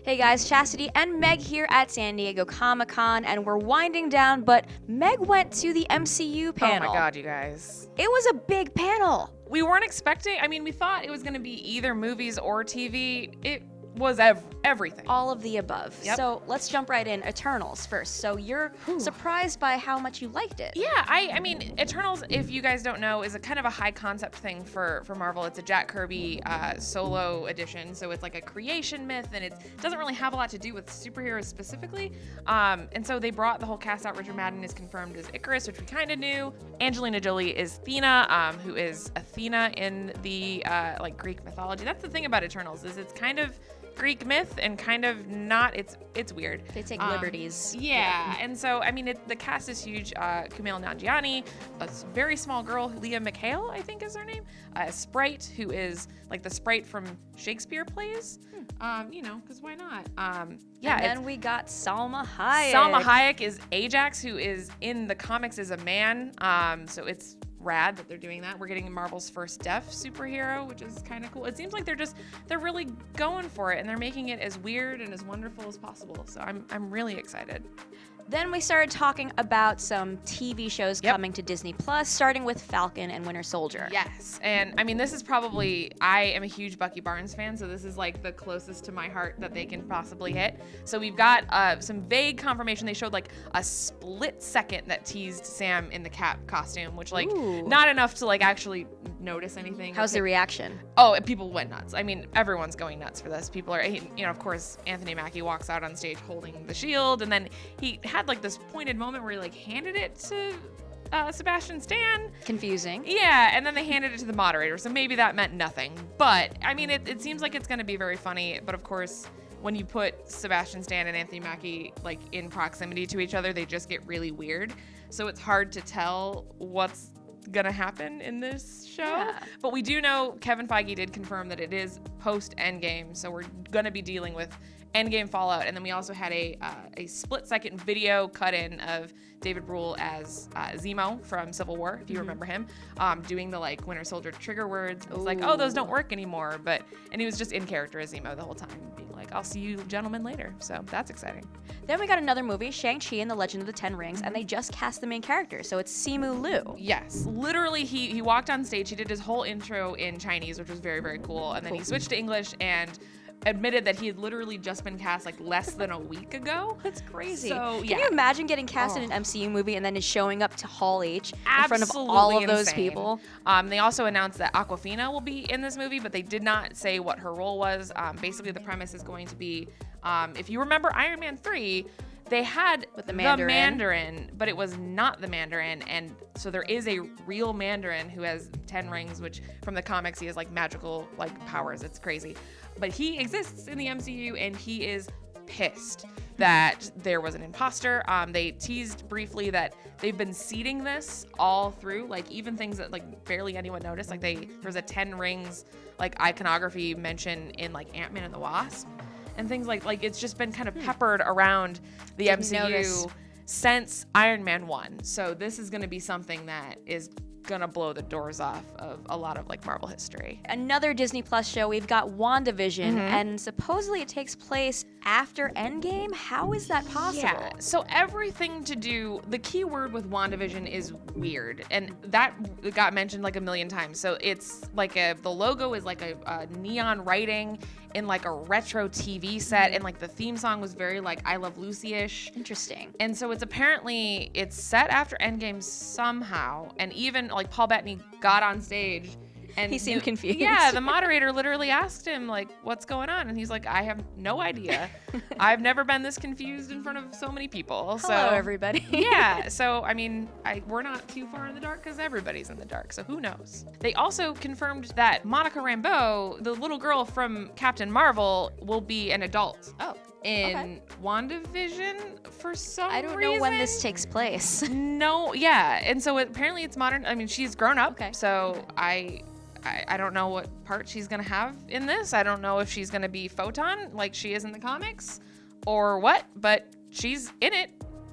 Hey guys, Chastity and Meg here at San Diego Comic-Con, and we're winding down, but Meg went to the MCU panel. Oh my god, you guys. It was a big panel. We weren't expecting, we thought it was going to be either movies or TV. It was everything. All of the above. Yep. So let's jump right in. Eternals first. So you're surprised by how much you liked it. Yeah, I mean, Eternals, if you guys don't know, is a kind of a high concept thing for Marvel. It's a Jack Kirby solo edition, so it's like a creation myth, and it doesn't really have a lot to do with superheroes specifically. And so they brought the whole cast out. Richard Madden is confirmed as Icarus, which we kind of knew. Angelina Jolie is Thena, who is Athena in the Greek mythology. That's the thing about Eternals, is it's kind of Greek myth and kind of not. It's weird. They take liberties. Yeah, and so the cast is huge. Kumail Nanjiani, a very small girl, Leah McHale, I think is her name. Sprite, who is like the Sprite from Shakespeare plays. Because why not? Yeah. And then we got Salma Hayek. Salma Hayek is Ajax, who is in the comics is a man. So it's rad that they're doing that. We're getting Marvel's first deaf superhero, which is kind of cool. It seems like they're really going for it, and they're making it as weird and as wonderful as possible. So I'm really excited. Then we started talking about some TV shows coming to Disney Plus, starting with Falcon and Winter Soldier. Yes, and this is probably, I am a huge Bucky Barnes fan, so this is like the closest to my heart that they can possibly hit. So we've got some vague confirmation. They showed like a split second that teased Sam in the Cap costume, which not enough to actually notice anything. How's the reaction? Oh, people went nuts. Everyone's going nuts for this. People are, of course, Anthony Mackie walks out on stage holding the shield, and then he had this pointed moment where he handed it to Sebastian Stan. Confusing. Yeah, and then they handed it to the moderator, so maybe that meant nothing. But it seems like it's going to be very funny. But of course, when you put Sebastian Stan and Anthony Mackie in proximity to each other, they just get really weird. So it's hard to tell what's gonna happen in this show. Yeah. But we do know Kevin Feige did confirm that it is post Endgame, so we're gonna be dealing with Endgame fallout. And then we also had a split second video cut in of David Brule as Zemo from Civil War, if you remember him, doing the Winter Soldier trigger words. It was oh, those don't work anymore. And he was just in character as Zemo the whole time, being I'll see you gentlemen later. So that's exciting. Then we got another movie, Shang-Chi and the Legend of the Ten Rings, and they just cast the main character, so it's Simu Liu. Yes, literally he walked on stage, he did his whole intro in Chinese, which was very, very cool, and then he switched to English and admitted that he had literally just been cast less than a week ago. That's crazy. So, Can you imagine getting cast in an MCU movie and then just showing up to Hall H in front of all of those people? They also announced that Awkwafina will be in this movie, but they did not say what her role was. Basically, the premise is going to be, if you remember Iron Man 3, they had the Mandarin, but it was not the Mandarin, and so there is a real Mandarin who has 10 rings, which from the comics he has magical powers. It's crazy. But he exists in the MCU, and he is pissed that there was an imposter. They teased briefly that they've been seeding this all through, even things that barely anyone noticed. There's a 10 rings iconography mention in Ant-Man and the Wasp, and things it's just been kind of peppered around the MCU since Iron Man 1. So this is going to be something that is gonna blow the doors off of a lot of Marvel history. Another Disney Plus show, we've got WandaVision, and supposedly it takes place after Endgame. How is that possible? Yeah, so everything to do, the key word with WandaVision is weird, and that got mentioned a million times. So it's the logo is a neon writing in a retro TV set, and the theme song was very I Love Lucy-ish. Interesting. And so it's set after Endgame somehow, and even Paul Bettany got on stage and he seemed confused. Yeah, the moderator literally asked him what's going on, and he's I have no idea. I've never been this confused in front of so many people. Hello, everybody. Yeah, so we're not too far in the dark because everybody's in the dark, so who knows. They also confirmed that Monica Rambeau, the little girl from Captain Marvel, will be an adult. In WandaVision for some reason. I don't know when this takes place. No, yeah. And so apparently it's modern. She's grown up. Okay. So I don't know what part she's going to have in this. I don't know if she's going to be Photon like she is in the comics or what, but she's in it.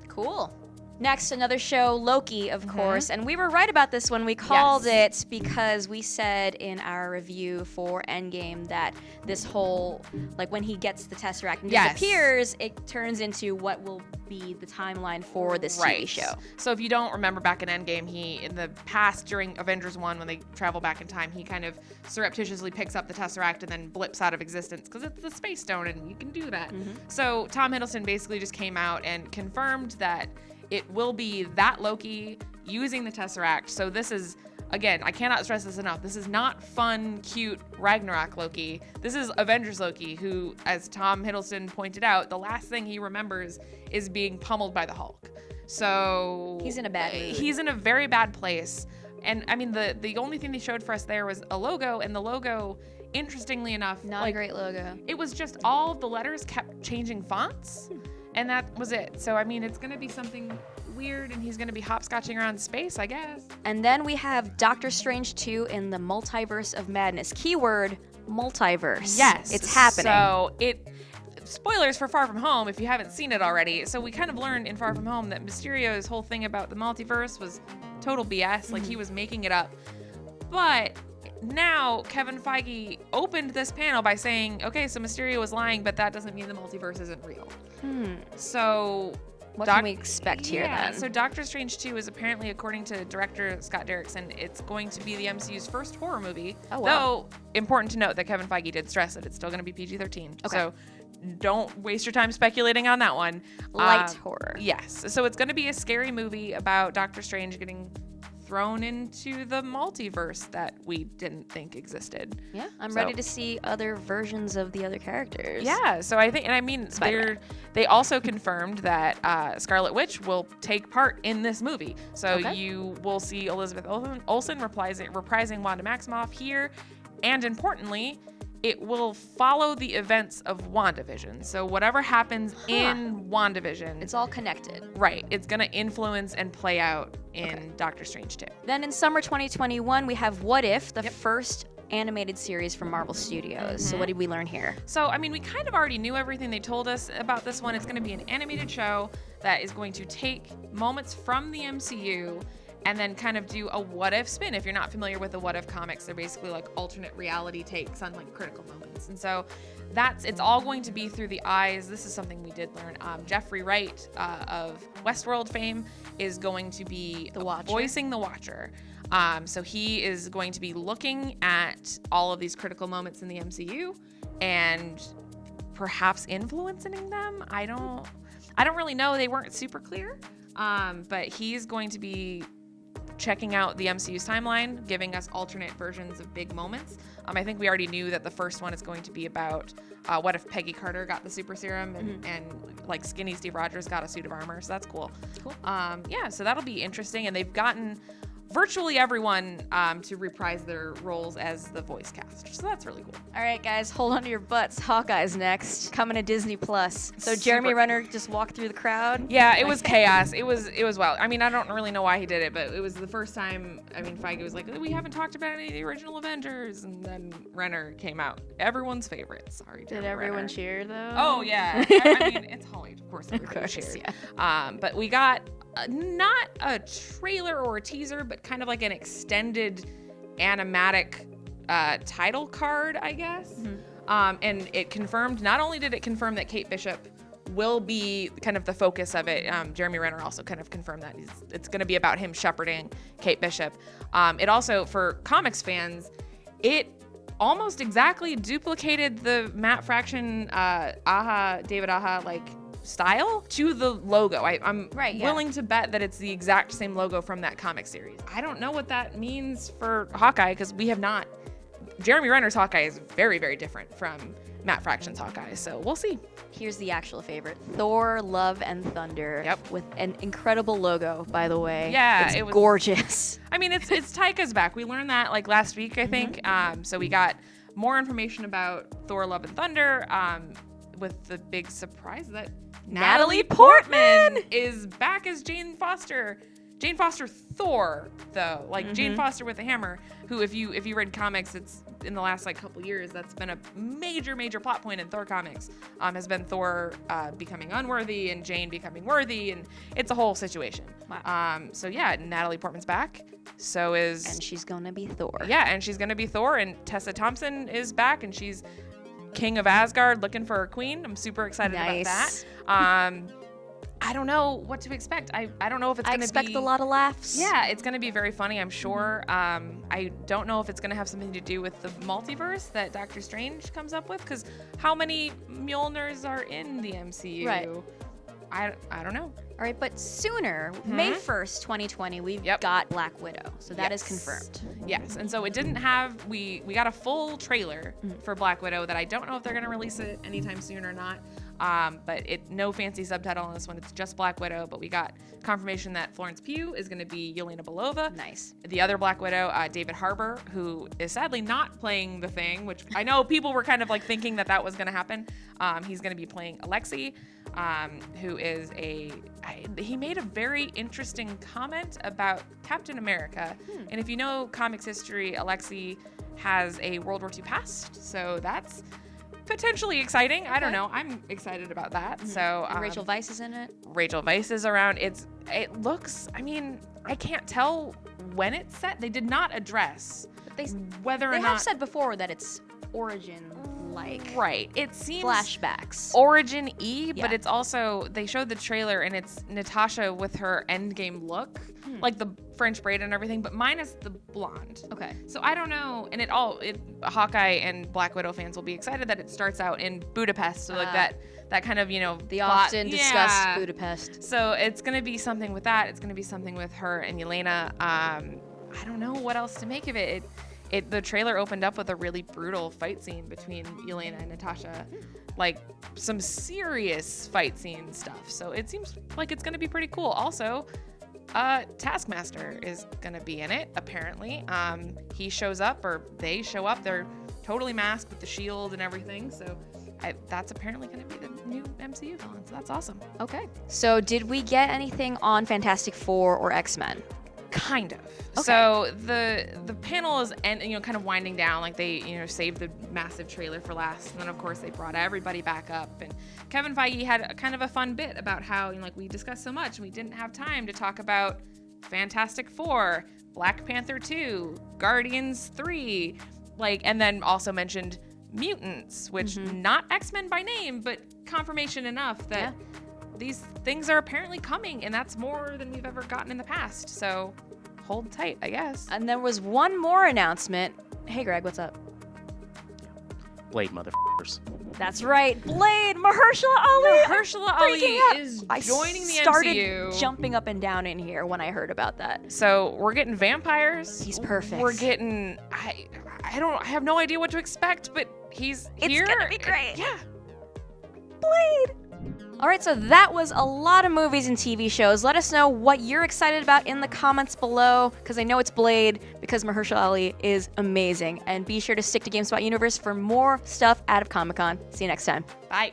Cool. Next, another show, Loki, of course. And we were right about this when we called it, because we said in our review for Endgame that this whole, like, when he gets the Tesseract and disappears, it turns into what will be the timeline for this TV show. So if you don't remember back in Endgame, he, in the past, during Avengers 1, when they travel back in time, he kind of surreptitiously picks up the Tesseract and then blips out of existence because it's the Space Stone and you can do that. So Tom Hiddleston basically just came out and confirmed that it will be that Loki using the Tesseract. So this is, again, I cannot stress this enough. This is not fun, cute Ragnarok Loki. This is Avengers Loki, who, as Tom Hiddleston pointed out, the last thing he remembers is being pummeled by the Hulk. So he's in a bad mood. He's in a very bad place. And I mean, the only thing they showed for us there was a logo, and the logo, interestingly enough, not a great logo. It was just all of the letters kept changing fonts. And that was it. So, I mean, it's going to be something weird, and he's going to be hopscotching around space, I guess. And then we have Doctor Strange 2 in the Multiverse of Madness. Keyword, multiverse. Yes. It's happening. So, spoilers for Far From Home if you haven't seen it already. So, we kind of learned in Far From Home that Mysterio's whole thing about the multiverse was total BS. Like, he was making it up. But now Kevin Feige opened this panel by saying, okay, so Mysterio was lying, but that doesn't mean the multiverse isn't real. So what can we expect here then? So Doctor Strange 2 is apparently, according to director Scott Derrickson, it's going to be the MCU's first horror movie. Oh, wow. Though, important to note that Kevin Feige did stress that it's still going to be PG-13. Okay. So don't waste your time speculating on that one. Light horror. Yes. So it's going to be a scary movie about Doctor Strange getting thrown into the multiverse that we didn't think existed. Yeah, I'm ready to see other versions of the other characters. Yeah, so I think, and I mean, they also confirmed that Scarlet Witch will take part in this movie. So you will see Elizabeth Olsen reprising Wanda Maximoff here, and importantly, it will follow the events of WandaVision. So whatever happens in WandaVision, it's all connected. Right. It's going to influence and play out in Doctor Strange 2. Then in summer 2021, we have What If, the first animated series from Marvel Studios. So what did we learn here? So, I mean, we kind of already knew everything they told us about this one. It's going to be an animated show that is going to take moments from the MCU and then kind of do a what if spin. If you're not familiar with the what if comics, they're basically like alternate reality takes on like critical moments. And so it's all going to be through the eyes. This is something we did learn. Jeffrey Wright of Westworld fame is going to be voicing the Watcher. So he is going to be looking at all of these critical moments in the MCU and perhaps influencing them. I don't really know. They weren't super clear. But he's going to be checking out the MCU's timeline, giving us alternate versions of big moments. I think we already knew that the first one is going to be about what if Peggy Carter got the super serum and like skinny Steve Rogers got a suit of armor. So that's cool. Yeah, so that'll be interesting. And they've gotten virtually everyone to reprise their roles as the voice cast. So that's really cool. All right, guys, hold on to your butts. Hawkeye's next, coming to Disney Plus. So Jeremy Renner just walked through the crowd. Yeah, it was chaos. It was wild. I mean, I don't really know why he did it, but it was the first time. I mean, Feige was like, we haven't talked about any of the original Avengers, and then Renner came out. Everyone's favorite. Sorry, Did everyone cheer though? Oh yeah. I mean, it's Hollywood, of course. Everybody cheered. Yeah. But we got not a trailer or a teaser, but kind of like an extended animatic title card, I guess. And it confirmed, not only did it confirm that Kate Bishop will be kind of the focus of it, Jeremy Renner also kind of confirmed that it's going to be about him shepherding Kate Bishop. It also, for comics fans, it almost exactly duplicated the Matt Fraction, David Aja, like, style to the logo. I'm willing to bet that it's the exact same logo from that comic series. I don't know what that means for Hawkeye because we have not. Jeremy Renner's Hawkeye is very, very different from Matt Fraction's Hawkeye, so we'll see. Here's the actual favorite: Thor: Love and Thunder. With an incredible logo, by the way. Yeah, it was gorgeous. I mean, it's Taika's back. We learned that like last week, I think. So we got more information about Thor: Love and Thunder. With the big surprise that Natalie Portman is back as Jane Foster. Jane Foster Thor, though, like Jane Foster with a hammer, who if you read comics, it's in the last like couple years, that's been a major plot point in Thor comics, has been Thor becoming unworthy and Jane becoming worthy, and it's a whole situation. Wow. So yeah, Natalie Portman's back. So is... And she's gonna be Thor. Yeah, and she's gonna be Thor, and Tessa Thompson is back, and she's King of Asgard looking for a queen. I'm super excited about that. I don't know what to expect. I don't know if it's going to be... I expect a lot of laughs. Yeah, it's going to be very funny, I'm sure. I don't know if it's going to have something to do with the multiverse that Doctor Strange comes up with, because how many Mjolnirs are in the MCU? Right. I don't know. All right, but sooner, May 1st, 2020, we've got Black Widow. So that is confirmed. Yes, and so it didn't have... We got a full trailer for Black Widow that I don't know if they're going to release it anytime soon or not. But no fancy subtitle on this one. It's just Black Widow. But we got confirmation that Florence Pugh is going to be Yelena Belova. Nice. The other Black Widow, David Harbour, who is sadly not playing the Thing, which I know people were kind of like thinking that was going to happen. He's going to be playing Alexei, who is he made a very interesting comment about Captain America. And if you know comics history, Alexei has a World War II past. So that's potentially exciting. I don't know. I'm excited about that. So Rachel Weisz is in it. Rachel Weisz is around. It looks, I mean, I can't tell when it's set. They did not address whether or not... They have said before that it's origin right. It seems flashbacks. Origin-y, but it's also, they showed the trailer and it's Natasha with her Endgame look, like the French braid and everything, but minus the blonde. Okay. So I don't know, and Hawkeye and Black Widow fans will be excited that it starts out in Budapest, so like that kind of, the often discussed Budapest. So it's gonna be something with that. It's gonna be something with her and Yelena. I don't know what else to make of it. The trailer opened up with a really brutal fight scene between Yelena and Natasha, like some serious fight scene stuff. So it seems like it's going to be pretty cool. Also, Taskmaster is going to be in it, apparently. He shows up, or they show up. They're totally masked with the shield and everything. So that's apparently going to be the new MCU villain. So that's awesome. Okay. So did we get anything on Fantastic Four or X-Men? Kind of. Okay. So the panel is kind of winding down. Like they saved the massive trailer for last, and then of course they brought everybody back up. And Kevin Feige had a kind of a fun bit about how we discussed so much and we didn't have time to talk about Fantastic Four, Black Panther 2, Guardians 3, and then also mentioned mutants, which not X-Men by name, but confirmation enough that these things are apparently coming, and that's more than we've ever gotten in the past. So hold tight, I guess. And there was one more announcement. Hey, Greg, what's up? Blade, motherfuckers. That's right, Blade, Mahershala Ali. Mahershala Ali is joining the MCU. I started jumping up and down in here when I heard about that. So we're getting vampires. He's perfect. We're getting... I have no idea what to expect, but he's here. It's gonna be great. Yeah. Blade. All right, so that was a lot of movies and TV shows. Let us know what you're excited about in the comments below, because I know it's Blade, because Mahershala Ali is amazing. And be sure to stick to GameSpot Universe for more stuff out of Comic-Con. See you next time. Bye.